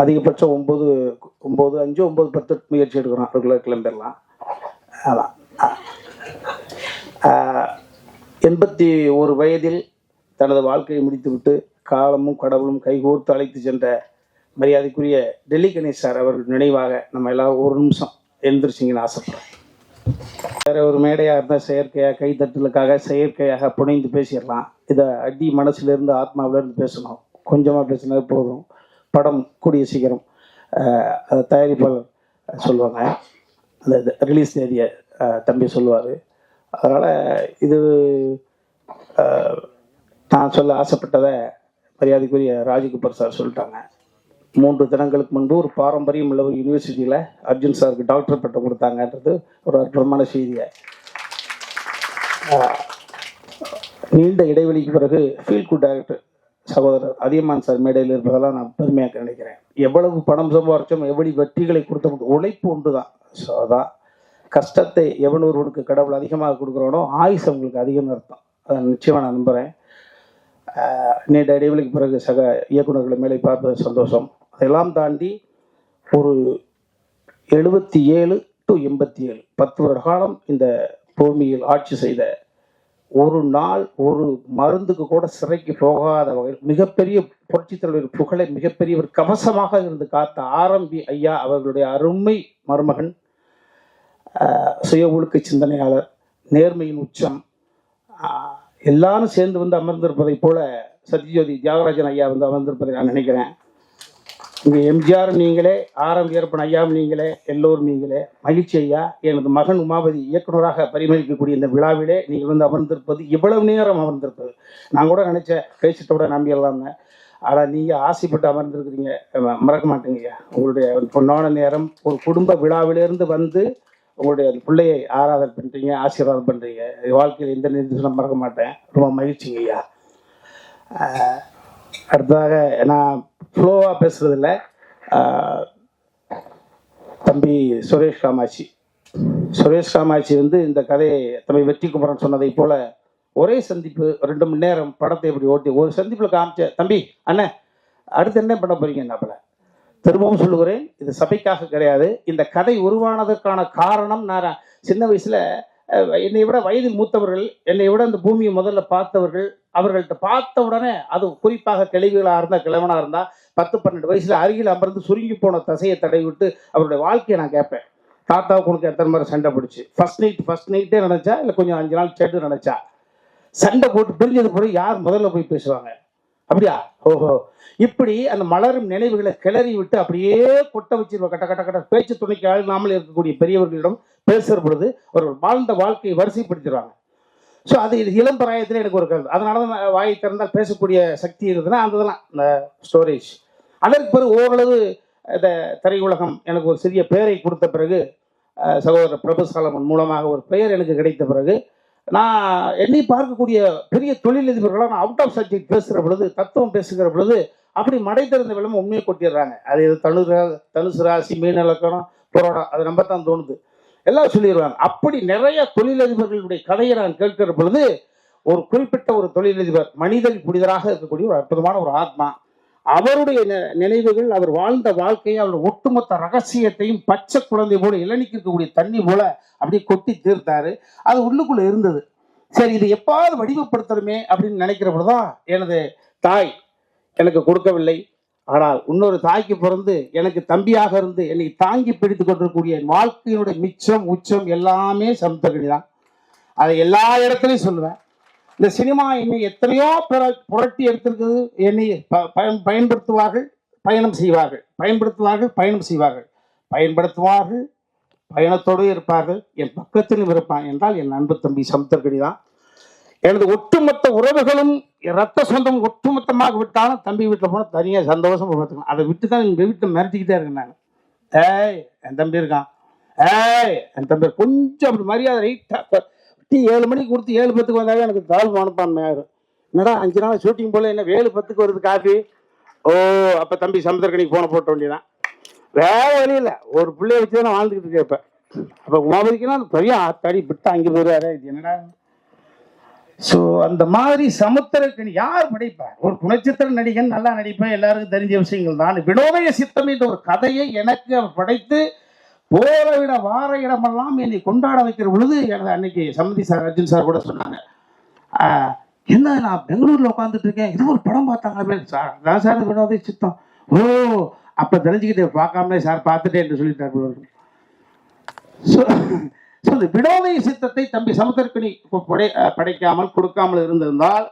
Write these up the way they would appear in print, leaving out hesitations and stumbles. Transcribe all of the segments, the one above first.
அதிகபட்சம் 9, 5, 9, 10 முயற்சி எடுக்கிறோம். ரெகுலர் கிளம்பிடலாம். அதான் 81 வயதில் தனது வாழ்க்கையை முடித்துவிட்டு காலமும் கடவுளும் கைகோர்த்து அழைத்து சென்ற மரியாதைக்குரிய டெல்லி கணேஷ் சார் அவர்கள் நினைவாக நம்ம எல்லாரும் ஒரு நிமிஷம் எழுந்திருச்சிங்கன்னு ஆசைப்படுறேன். வேற ஒரு மேடையாக இருந்தால் செயற்கையாக கைத்தட்டலுக்காக செயற்கையாக புனைந்து பேசிடலாம். இதை அடி மனசுலேருந்து ஆத்மாவிலேருந்து பேசணும். கொஞ்சமாக பேசினது போதும். படம் கூடிய சீக்கிரம் அதை தயாரிப்பாளர் சொல்லுவாங்க, அந்த ரிலீஸ் தேதியை தம்பி சொல்லுவார். அதனால் இது நான் சொல்ல ஆசைப்பட்டதை மரியாதைக்குரிய ராஜ்குமார் சார் சொல்லிட்டாங்க. 3 தினங்களுக்கு முன்பு ஒரு பாரம்பரியம் உள்ள ஒரு யூனிவர்சிட்டியில் அர்ஜுன் சாருக்கு டாக்டர் பட்டம் கொடுத்தாங்கன்றது ஒரு அற்புதமான செய்தியை. நீண்ட இடைவெளிக்கு பிறகு ஃபீல் குட் டைரக்டர் சகோதரர் அதியமான் சார் மேடையில் இருப்பதெல்லாம் நான் பெருமையாக நினைக்கிறேன். எவ்வளவு பணம் சம்பாரிச்சோம், எவ்வளவு வெற்றிகளை கொடுத்த உழைப்பு ஒன்று தான். ஸோ அதான் கஷ்டத்தை எவனொருவனுக்கு கடவுள் அதிகமாக கொடுக்குறானோ ஆயுசு அவங்களுக்கு அதிகம்னு அர்த்தம். அதை நிச்சயமாக நான் நம்புகிறேன். நீண்ட இடைவெளிக்கு பிறகு சக இயக்குநர்களை மேலே பார்ப்பது சந்தோஷம். அதெல்லாம் தாண்டி ஒரு 77 to 87 10 வருட காலம் இந்த பூமியில் ஆட்சி செய்த, ஒரு நாள் ஒரு மருந்துக்கு கூட சிறைக்கு போகாத வகையில் மிகப்பெரிய புரட்சித் தலைவர் புகழை மிகப்பெரிய ஒரு கவசமாக இருந்து காத்த ஆரம்பி ஐயா அவர்களுடைய அருமை மருமகன், சுய ஒழுக்க சிந்தனையாளர், நேர்மையின் உச்சம், எல்லாரும் சேர்ந்து வந்து அமர்ந்திருப்பதை போல சத்யஜோதி தியாகராஜன் ஐயா வந்து அமர்ந்திருப்பதை நான் நினைக்கிறேன். இங்கே எம்ஜிஆர் நீங்களே, ஆரம்பி ஏற்பன் ஐயாவும் நீங்களே, எல்லோரும் நீங்களே. மகிழ்ச்சி ஐயா. எனது மகன் உமாபதி இயக்குநராக பரிமளிக்கக்கூடிய இந்த விழாவிலே நீங்கள் வந்து அமர்ந்திருப்பது, இவ்வளவு நேரம் அமர்ந்திருப்பது, நான் கூட நினைச்சேன் பேசிட்டோட நம்பிடலாம்ங்க. ஆனால் நீங்கள் ஆசைப்பட்டு அமர்ந்திருக்கிறீங்க, மறக்க மாட்டேங்கய்யா. உங்களுடைய பொன்னான நேரம் ஒரு குடும்ப விழாவிலிருந்து வந்து உங்களுடைய பிள்ளையை ஆராதனை பண்ணுறீங்க, ஆசீர்வாதம் பண்ணுறீங்க. வாழ்க்கையில் எந்த நிர்தேசம் மறக்க மாட்டேன். ரொம்ப மகிழ்ச்சிங்க ஐயா. அடுத்ததாக நான் ஃப்ளோவாக பேசுறதில்ல. தம்பி சுரேஷ் காமாட்சி வந்து இந்த கதையை தம்பி வெற்றி குமரன் சொன்னதை போல ஒரே சந்திப்பு 2 மணி நேரம் படத்தை இப்படி ஓட்டி ஒரு சந்திப்பில் காமிச்ச தம்பி அண்ணன் அடுத்து என்ன பண்ண போறீங்க என்னப்பல. திரும்பவும் சொல்லுகிறேன், இது சபைக்காக கிடையாது. இந்த கதை உருவானதற்கான காரணம், நான் சின்ன வயசுல என்னை விட வயதில் மூத்தவர்கள், என்னை விட இந்த பூமியை முதல்ல பார்த்தவர்கள், அவர்கள்ட்ட பார்த்த உடனே, அது குறிப்பாக கிழவிகளாக இருந்தால் கிழவனாக இருந்தால் 10-12 வயசுல அருகில் அமர்ந்து சுருங்கி போன தசையை தடவி விட்டு அவருடைய வாழ்க்கையை நான் கேட்பேன். தாத்தாவுக்கு உனக்கு எத்தனை முறை சண்டை பிடிச்சி, ஃபர்ஸ்ட் நைட்டே நினைச்சா இல்லை கொஞ்சம் 5 நாள் செட்டு நினைச்சா, சண்டை போட்டு பிரிஞ்சது பிறகு யார் முதல்ல போய் பேசுவாங்க? அப்படியா? ஓஹோ. இப்படி அந்த மலரும் நினைவுகளை கிளறி விட்டு அப்படியே கொட்ட வச்சிருவோம். கட்ட பேச்சு துணைக்கு ஆழ்நாமல் இருக்கக்கூடிய பெரியவர்களிடம் பேசுகிற பொழுது அவர்கள் வாழ்ந்த வாழ்க்கையை வரிசைப்படுத்திடுவாங்க. ஸோ அது இளம் பிராயத்தில் எனக்கு ஒரு கருத்து. அதனால தான் வாயை திறந்தால் பேசக்கூடிய சக்தி இருக்குதுன்னா அந்த இதெல்லாம் இந்த ஸ்டோரேஜ். அதற்கு பிறகு ஓரளவு இந்த திரையுலகம் எனக்கு ஒரு சிறிய பெயரை கொடுத்த பிறகு, சகோதரர் பிரபு சாலமன் மூலமாக ஒரு பெயர் எனக்கு கிடைத்த பிறகு, நான் என்னை பார்க்கக்கூடிய பெரிய தொழிலதிபர்களாக நான் அவுட் ஆஃப் சப்ஜெக்ட் பேசுகிற பொழுது, தத்துவம் பேசுகிற பொழுது அப்படி மடை திறந்த விளம்பரம் உண்மையை கொட்டிடுறாங்க. அது தனுசு ராசி, மீன இலக்கணம், புரோடம், அது நம்ம தான் தோணுது, எல்லாம் சொல்லிடுவாங்க. அப்படி நிறைய தொழிலதிபர்களுடைய கதையை நான் கேட்கிற பொழுது, ஒரு குறிப்பிட்ட ஒரு தொழிலதிபர் மனிதன் புனிதராக இருக்கக்கூடிய ஒரு அற்புதமான ஒரு ஆத்மா, அவருடைய நினைவுகள், அவர் வாழ்ந்த வாழ்க்கையை, அவருடைய ஒட்டுமொத்த ரகசியத்தையும் பச்சை குழந்தை போல இளநிக்கு இருக்கக்கூடிய தண்ணி போல அப்படியே கொட்டி தீர்த்தாரு. அது உள்ளுக்குள்ள இருந்தது. சரி, இது எப்பாவது வடிவப்படுத்தணுமே அப்படின்னு நினைக்கிற பொழுதுதான் எனது தாய் எனக்கு கொடுக்கவில்லை. ஆனால் இன்னொரு தாய்க்கு பிறந்து எனக்கு தம்பியாக இருந்து என்னை தாங்கி பிடித்து கொண்டிருக்கக்கூடிய என் வாழ்க்கையினுடைய மிச்சம் உச்சம் எல்லாமே சமுத்திரக்கனி தான். அதை எல்லா இடத்துலையும் சொல்லுவேன். இந்த சினிமா என்னை எத்தனையோ புரட்டி எடுத்திருக்குது. என்னை பயன்படுத்துவார்கள், பயணம் செய்வார்கள், பயன்படுத்துவார்கள், பயணத்தோடு இருப்பார்கள். என் பக்கத்திலும் இருப்பான் என்றால் என் அன்பு தம்பி சமுத்திரக்கனி தான். எனது ஒட்டுமொத்த உறவுகளும் ரத்த சொந்தம் ஒட்டுமொத்தமாக விட்டாலும் தம்பி வீட்டில் போனால் தனியாக சந்தோஷமா பார்த்துக்கலாம். அதை விட்டு தான் எங்கள் வீட்டில் மிரட்டிக்கிட்டே இருக்கேன் நான். என் தம்பி இருக்கான், என் தம்பி கொஞ்சம் அப்படி மரியாதை ரைட்டாக 7 மணிக்கு கொடுத்து 7:10 வந்தாவே எனக்கு தாழ்வு மனப்பான்மை ஆயிரும். என்னடா 5 நாள் ஷூட்டிங் போல என்ன 7:10 வருது காஃபி? ஓ, அப்போ தம்பி சமுத்திரக்கனிக்கு போன போட்ட வேண்டியதான். வேற வழியில் ஒரு பிள்ளைய வச்சு தான் நான் வாழ்ந்துக்கிட்டு இருக்கேன். இப்போ அப்போ உமாபதிக்குன்னா பெரிய தடி விட்டு அங்கே போயிடுவாரு. இது என்னடா ஸோ அந்த மாதிரி சமுத்திரக்கணி யார் படைப்பார்? ஒரு குணச்சித்திர நடிகன் நல்லா நடிப்பேன், எல்லாருக்கும் தெரிஞ்ச விஷயங்கள் தான். வினோதய சித்தம் என்ற ஒரு கதையை எனக்கு அவர் படைத்து போற விட வார இடமெல்லாம் என்னை கொண்டாட வைக்கிற பொழுது எனக்கு அன்னைக்கு சம்மதி சார், அர்ஜுன் சார் கூட சொன்னாங்க, என்ன நான் பெங்களூர்ல உட்காந்துட்டு இருக்கேன், இது ஒரு படம் பார்த்தாங்க சார், அதான் சார் வினோதய சித்தம். ஓ அப்ப தெரிஞ்சுக்கிட்டு பார்க்காமலே சார் பார்த்துட்டேன் என்று சொல்லிட்டார். இந்த வினோதய சித்தத்தை தம்பி சமுத்திரக்கணி படைக்காமல் கொடுக்காமல் இருந்திருந்தால்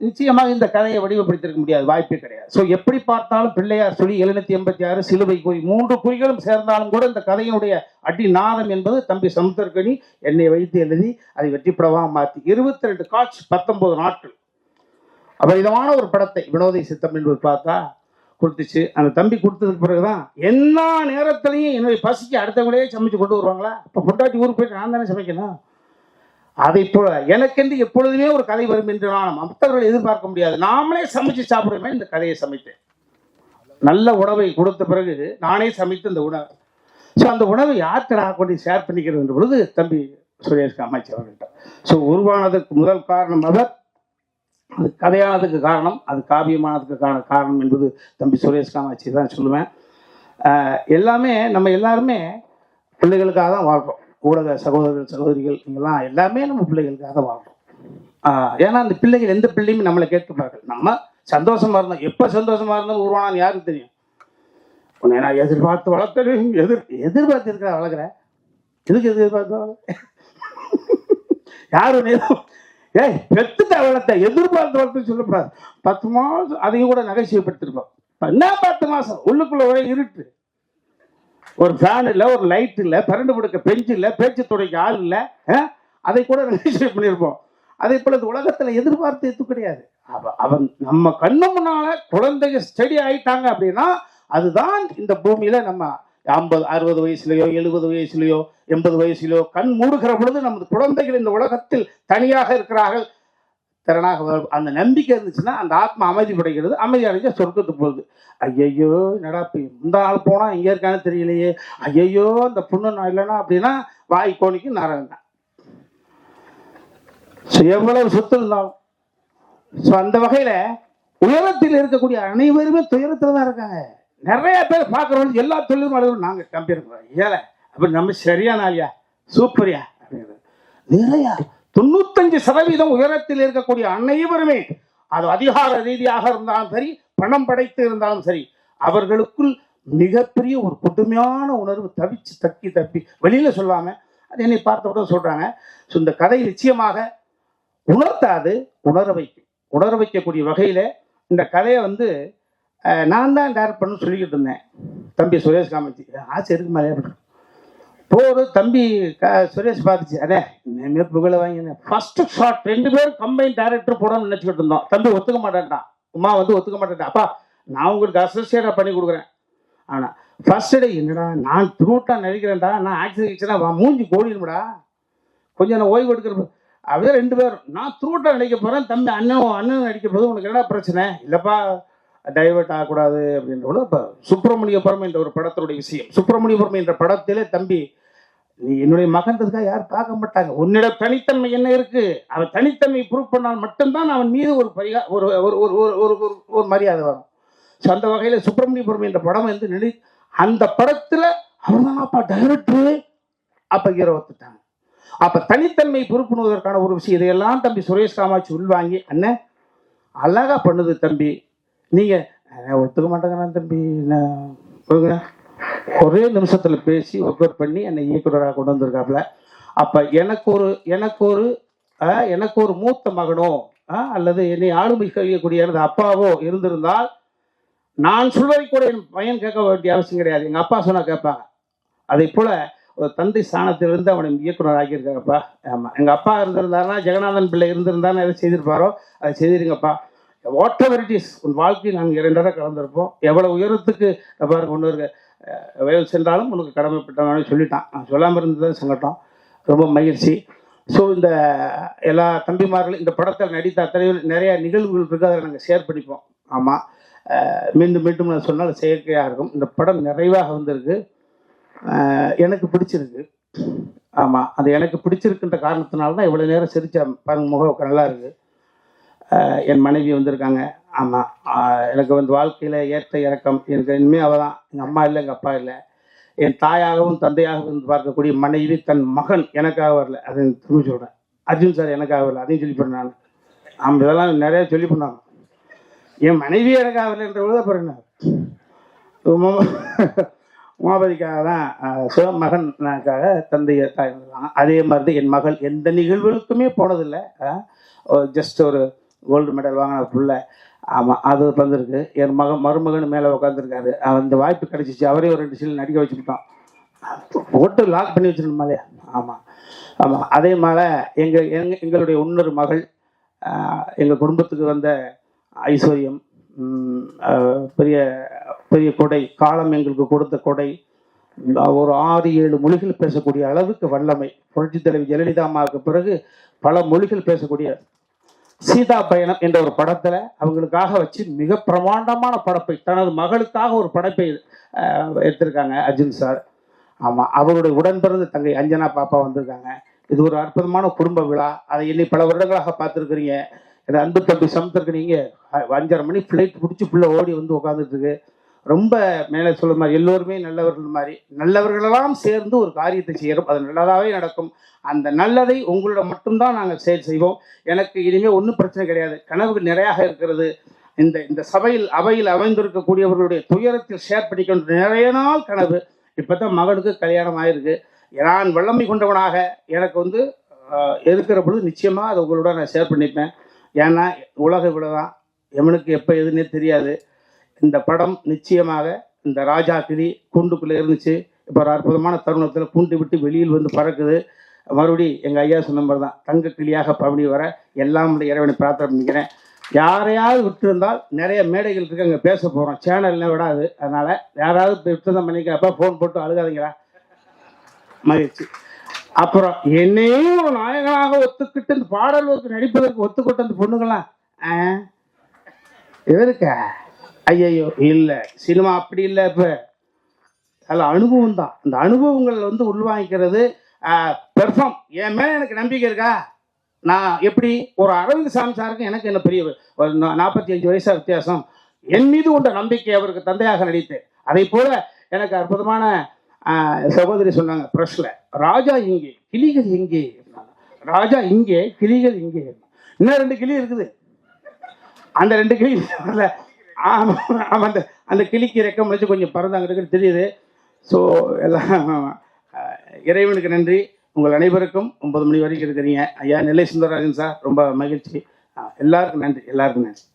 நிச்சயமாக இந்த கதையை வடிவப்படுத்திருக்க முடியாது, வாய்ப்பே கிடையாது. ஸோ எப்படி பார்த்தாலும் பிள்ளையார் சொல்லி 786 சிலுவை குறி 3 குறிகளும் சேர்ந்தாலும் கூட இந்த கதையினுடைய அடிநாதம் என்பது தம்பி சமுத்திரக்கணி என்னை வைத்து எழுதி அதை வெற்றிப்படமாக மாற்றி 22 காட்சி 19 நாட்கள் அபரிதமான ஒரு படத்தை வினோதய சித்தம் என்பது பார்த்தா கொடுத்துச்சு. அந்த தம்பி கொடுத்ததுக்கு பிறகுதான் எல்லா நேரத்திலையும் என்னுடைய பசிக்கு அடுத்தவங்களே சமைச்சு கொண்டு வருவாங்களா, இப்போ பொண்டாட்டி ஊருக்கு போயிட்டு நான் தானே சமைக்கணும். அதை போல எனக்கென்று எப்பொழுதுமே ஒரு கதை வரும் என்று நான் மற்றவர்கள் எதிர்பார்க்க முடியாது. நாமளே சமைச்சு சாப்பிடுமே இந்த கதையை சமைத்தேன். நல்ல உணவை கொடுத்த பிறகு நானே சமைத்து இந்த உணவு. ஸோ அந்த உணவை யார்கிட்ட கொண்டு ஷேர் பண்ணிக்கிறது என்ற பொழுது தம்பி சுரேஷ் காமாட்சி அவர்கிட்ட. ஸோ உருவானதற்கு முதல் காரணம் அவர், அது கதையானதுக்கு காரணம், அது காவியமானதுக்கு காரணம் என்பது தம்பி சுரேஷ் காமாட்சி தான் சொல்லுவேன். எல்லாமே நம்ம எல்லாருமே பிள்ளைகளுக்காக தான் வாழ்கிறோம். ஊடக சகோதரர்கள் சகோதரிகள் நீங்கள்லாம் எல்லாமே நம்ம பிள்ளைகளுக்காக தான் வாழ்கிறோம். ஏன்னா அந்த பிள்ளைகள் எந்த பிள்ளையுமே நம்மளை கேட்கப்பார்கள். நம்ம சந்தோஷமா இருந்தோம், எப்போ சந்தோஷமா இருந்தாலும் உருவானான்னு யாருக்கு தெரியும்? உன்னை நான் எதிர்பார்த்து வளர்த்தேன், எதிர்பார்த்து இருக்கிற வளர்க்குறேன், எதுக்கு எதிர்பார்த்து யாரும் ஏய் பெத்துட்ட வளர்த்த எதிர்பார்த்து வளர்த்து சொல்லக்கூடாது. 10 மாதம் அதையும் கூட நகைச்சுவைப்படுத்திருப்போம். என்ன 10 மாதம் உள்ளுக்குள்ள ஒரே இருட்டு, ஒரு ஃபேன் இல்லை, ஒரு லைட் இல்லை, பரண்டு கொடுக்க பெஞ்சு இல்லை, பேச்சு துறைக்கு ஆள் இல்லை, அதை கூட நகைச்சுவை பண்ணியிருப்போம். அதே போல இந்த உலகத்தில் எதிர்பார்த்து எது கிடையாது. அவன் நம்ம கண்ணு முன்னால குழந்தைங்க ஸ்டடி ஆயிட்டாங்க அப்படின்னா அதுதான் இந்த பூமியில நம்ம 50 60 வயசுலையோ 70 வயசுலையோ 80 வயசுலையோ கண் மூடுகிற பொழுது நமது குழந்தைகள் இந்த உலகத்தில் தனியாக இருக்கிறார்கள், திறனாக அந்த நம்பிக்கை இருந்துச்சுன்னா அந்த ஆத்மா அமைதி படைக்கிறது. அமைதி அடைஞ்சா சொர்க்கத்துக்கு போகுது. ஐயையோ என்னடா இந்த ஆள் போனா எங்கே இருக்கான்னு தெரியலையே, ஐயையோ அந்த பொண்ணு நான் இல்லைன்னா அப்படின்னா வாய் கோணிக்கு நாராயணன். ஸோ எவ்வளவு சொத்து இருந்தாலும் ஸோ அந்த வகையில உயரத்தில் இருக்கக்கூடிய அனைவருமே துயரத்தில் தான் இருக்காங்க. நிறைய பேர் பார்க்குறவங்க எல்லா தொழிலும் அலுவலும் நாங்கள் கம்பேர் பண்ணுறோம், ஏழை அப்படி நம்ம சரியான ஆளியா சூப்பரியா அப்படிங்கிறது நிறையா. 95% உயரத்தில் இருக்கக்கூடிய அனைவருமே அது அதிகார ரீதியாக இருந்தாலும் சரி, பணம் படைத்து இருந்தாலும் சரி, அவர்களுக்குள் மிகப்பெரிய ஒரு கொடுமையான உணர்வு தவிச்சு தப்பி வெளியில சொல்லாம அது என்னை பார்த்தவுடன் சொல்றாங்க. ஸோ இந்த கதை நிச்சயமாக உணர்த்தாது, உணர வைக்கக்கூடிய வகையில இந்த கதையை நான் தான் டைரக்ட் பண்ணு சொல்லிக்கிட்டு இருந்தேன். தம்பி சுரேஷ் காமாட்சி ஆசை இருக்கு மேலே போர் தம்பி சுரேஷ் பார்த்துச்சு, அதே இனிமேல் புகழ வாங்கினேன். ஃபர்ஸ்ட் ஷாட் 2 பேரும் கம்பைன் டைரக்டர் போடணும்னு நினச்சிக்கிட்டு இருந்தோம். தம்பி ஒத்துக்க மாட்டேன்ட்டான், உமா ஒத்துக்க மாட்டேன்ட்டான். அப்பா நான் உங்களுக்கு அசோசியேட்டாக பண்ணி கொடுக்குறேன். ஆனால் ஃபர்ஸ்ட் டே என்னடா நான் த்ரூட்டாக நடிக்கிறேன்டா, நான் ஆக்சிடென்ட்னா மூஞ்சி கோடிடும்டா, கொஞ்சம் நான் ஓய்வு எடுக்கிற அப்படியே 2 பேரும் நான் த்ரூட்டாக நடிக்க போகிறேன், தம்பி அண்ணன் நடிக்க போது உனக்கு என்னடா பிரச்சனை இல்லைப்பா டைவர்ட் ஆகக்கூடாது அப்படின்ற. இப்போ சுப்பிரமணியபுரம் என்ற ஒரு படத்தினுடைய விஷயம், சுப்பிரமணியபுரம் என்ற படத்திலே தம்பி நீ என்னுடைய மகன்றதுக்காக யாரும் பார்க்க மாட்டாங்க, உன்னிட தனித்தன்மை என்ன இருக்கு, அவன் தனித்தன்மை ப்ரூவ் பண்ணால் மட்டும்தான் அவன் மீது ஒரு மரியாதை வரும். ஸோ அந்த வகையில் சுப்பிரமணியபுரம் என்ற படம் அந்த படத்தில் அவர் தான் அப்பா டைரக்டரு, அப்போ ஹீரோ ஒத்துட்டாங்க. அப்போ தனித்தன்மை பொறுப்புணுவதற்கான ஒரு விஷயம் இதையெல்லாம் தம்பி சுரேஷ் காமாட்சி உள்வாங்கி அண்ணன் அழகா பண்ணுது தம்பி, நீங்கள் ஒத்துக்க மாட்டேங்கிறேன் தம்பி, ஒரே நிமிஷத்தில் பேசி ஒர்க் அவுட் பண்ணி என்னை இயக்குநராக கொண்டு வந்திருக்காப்புல. அப்போ எனக்கு ஒரு மூத்த மகனோ அல்லது என்னை ஆளுமை செய்யக்கூடிய எனது அப்பாவோ இருந்திருந்தால் நான் சொல்வதை கூட என் பையன் கேட்க வேண்டிய அவசியம் கிடையாது, எங்கள் அப்பா சொன்னால் கேட்பாங்க. அதே போல் ஒரு தந்தை ஸ்தானத்திலிருந்து அவனை இயக்குனர் ஆக்கியிருக்காங்கப்பா. ஆமாம், எங்கள் அப்பா இருந்திருந்தாருன்னா ஜெகநாதன் பிள்ளை இருந்திருந்தாருன்னு எதை செய்திருப்பாரோ அதை செய்திருங்கப்பா. வாட் எவர் இட் இஸ், உன் வாழ்க்கையில் நாங்கள் 2 தடவை கலந்துருப்போம், எவ்வளோ உயரத்துக்கு பாரு கொண்டு இருக்க வயல் சென்றாலும் உனக்கு கடமைப்பட்டவனு சொல்லிட்டான். நான் சொல்லாமல் இருந்தது சங்கட்டம், ரொம்ப மகிழ்ச்சி. ஸோ இந்த எல்லா தம்பிமார்களும் இந்த படத்தில் நடித்த அத்தனை நிறைய நிகழ்வுகள் இருக்குது, அதை நாங்கள் ஷேர் பண்ணிப்போம். ஆமாம், மீண்டும் நான் சொன்னால் செயற்கையாக இருக்கும். இந்த படம் நிறைவாக வந்திருக்கு, எனக்கு பிடிச்சிருக்கு. ஆமாம், அது எனக்கு பிடிச்சிருக்கின்ற காரணத்தினால தான் இவ்வளோ நேரம் சிரிச்ச பாருங்க, முகம் நல்லா இருக்குது. என் மனைவி வந்திருக்காங்க. ஆமாம், எனக்கு வந்து வாழ்க்கையில் ஏற்ற இறக்கம் எனக்கு இனிமேல் அவள் தான். எங்கள் அம்மா இல்லை, எங்கள் அப்பா இல்லை. என் தாயாகவும் தந்தையாகவும் இருந்து பார்க்கக்கூடிய மனைவி தன் மகன் எனக்காக வரல. அதை திரும்ப சொல்கிறேன். அர்ஜுன் சார் எனக்காக வரல, அதையும் சொல்லி பண்ண நான். ஆமாம், இதெல்லாம் நிறைய சொல்லி பண்ணாங்க. என் மனைவி எனக்காக வரலன்றத அப்புறம் உமாபதிக்காக தான் சிவமகனுக்காக தந்தையை தாய் வந்தாங்க. அதே மாதிரி தான் என் மகள் எந்த நிகழ்வுகளுக்குமே போனதில்லை. ஜஸ்ட் ஒரு கோல்டு மெடல் வாங்கின புள்ள. ஆமாம், அது வந்திருக்கு. என் மருமகன் மேலே உட்காந்துருக்காரு. அந்த வாய்ப்பு கிடைச்சிச்சு. அவரே ஒரு 2 சீல் நடிக்க வச்சுக்கிட்டோம். போட்டு லாக் பண்ணி வச்சிருந்தோமாலே. ஆமாம் ஆமாம். அதே மாதிரி எங்களுடைய இன்னொரு மகள் எங்கள் குடும்பத்துக்கு வந்த ஐஸ்வர்யம், பெரிய பெரிய கொடை, காலம் எங்களுக்கு கொடுத்த கொடை. ஒரு 6-7 மொழிகள் பேசக்கூடிய அளவுக்கு வல்லமை. புரட்சி தலைவி ஜெயலலிதா அம்மாவுக்கு பிறகு பல மொழிகள் பேசக்கூடிய சீதா பயணம் என்ற ஒரு படத்தில் அவங்களுக்காக வச்சு மிக பிரமாண்டமான படைப்பை, தனது மகளுக்காக ஒரு படைப்பை எடுத்திருக்காங்க அர்ஜுன் சார். ஆமாம், அவருடைய உடன்பிறந்த தங்கை அஞ்சனா பாப்பா வந்திருக்காங்க. இது ஒரு அற்புதமான குடும்ப விழா. அதை இன்னி பல வருடங்களாக பார்த்துருக்குறீங்க. இந்த அன்பு தம்பி சமுத்திரக்கு நீங்கள் 5:30 மணி ஃப்ளைட் பிடிச்சி புள்ள ஓடி வந்து உட்காந்துட்டு இருக்கு. ரொம்ப மேலே சொல்ல மாதிரி எல்லோருமே நல்லவர்கள் மாதிரி, நல்லவர்களெல்லாம் சேர்ந்து ஒரு காரியத்தை செய்கிறோம். அது நல்லதாகவே நடக்கும். அந்த நல்லதை உங்களிடம் மட்டும்தான் நாங்கள் செய்வோம். எனக்கு இனிமேல் ஒன்றும் பிரச்சனை கிடையாது. கனவுகள் நிறையாக இருக்கிறது. இந்த அவையில் அமைந்திருக்கக்கூடியவர்களுடைய துயரத்தில் ஷேர் பண்ணிக்கொண்டு நிறைய நாள் கனவு. இப்போ தான் மகனுக்கு கல்யாணம் ஆயிருக்கு. நான் வல்லமை கொண்டவனாக எனக்கு வந்து இருக்கிற பொழுது நிச்சயமாக அதை உங்களோட நான் ஷேர் பண்ணிப்பேன். ஏன்னா உலக இவ்வளோதான், எவனுக்கு எப்போ எதுன்னே தெரியாது. இந்த படம் நிச்சயமாக இந்த ராஜா கிளி கூண்டுக்குள்ளே இருந்துச்சு. இப்போ ஒரு அற்புதமான தருணத்தில் கூண்டு விட்டு வெளியில் வந்து பறக்குது. மறுபடி எங்கள் ஐயா சொன்ன மாதிரி தான் தங்க கிளியாக பவனி வர எல்லாம் இறைவனை பிரார்த்தனை பண்ணிக்கிறேன். யாரையாவது விட்டுருந்தால் நிறைய மேடைகள் இருக்கு, அங்கே பேச போகிறோம். சேனல்ல விடாது. அதனால் யாராவது விட்டுருந்தா பண்ணிக்கிறப்ப ஃபோன் போட்டு அழுகாதீங்களா, மகிழ்ச்சி. அப்புறம் என்னையும் ஒரு நாயகனாக ஒத்துக்கிட்டு இந்த பாடல்களுக்கு நடிப்பதற்கு ஒத்துக்கிட்டு அந்த பொண்ணுங்களாம் எதற்க ஐயோ இல்லை, சினிமா அப்படி இல்லை. இப்போ அதில் அனுபவம் தான். அந்த அனுபவங்கள் வந்து உள்வாங்கிக்கிறது. பெர்ஃபார்ம் என் மேலே எனக்கு நம்பிக்கை இருக்கா. நான் எப்படி ஒரு அரவிந்த் சாமி சாருக்கு எனக்கு என்ன பெரிய ஒரு 45 வயசா வித்தியாசம். என் மீது கொண்ட நம்பிக்கை அவருக்கு தந்தையாக நடித்து, அதை போல எனக்கு அற்புதமான சகோதரி சொன்னாங்க ப்ரெஸ்ல, ராஜா இங்கே கிளிகள் எங்கே, ராஜா இங்கே கிளிகள் இங்கே. இன்னும் 2 கிளி இருக்குது. அந்த 2 கிளி வரல. அந்த கிளிக்கு ரெக்கம் வச்சு கொஞ்சம் பறந்தாங்க தெரியுது. ஸோ எல்லாம் இறைவனுக்கு நன்றி. உங்கள் அனைவருக்கும் 9 மணி வரைக்கும் இருக்கிறீங்க. ஐயா நெல்லை சுந்தரராஜன் சார் ரொம்ப மகிழ்ச்சி. எல்லாருக்கும் நன்றி, எல்லாருக்கும் நன்றி.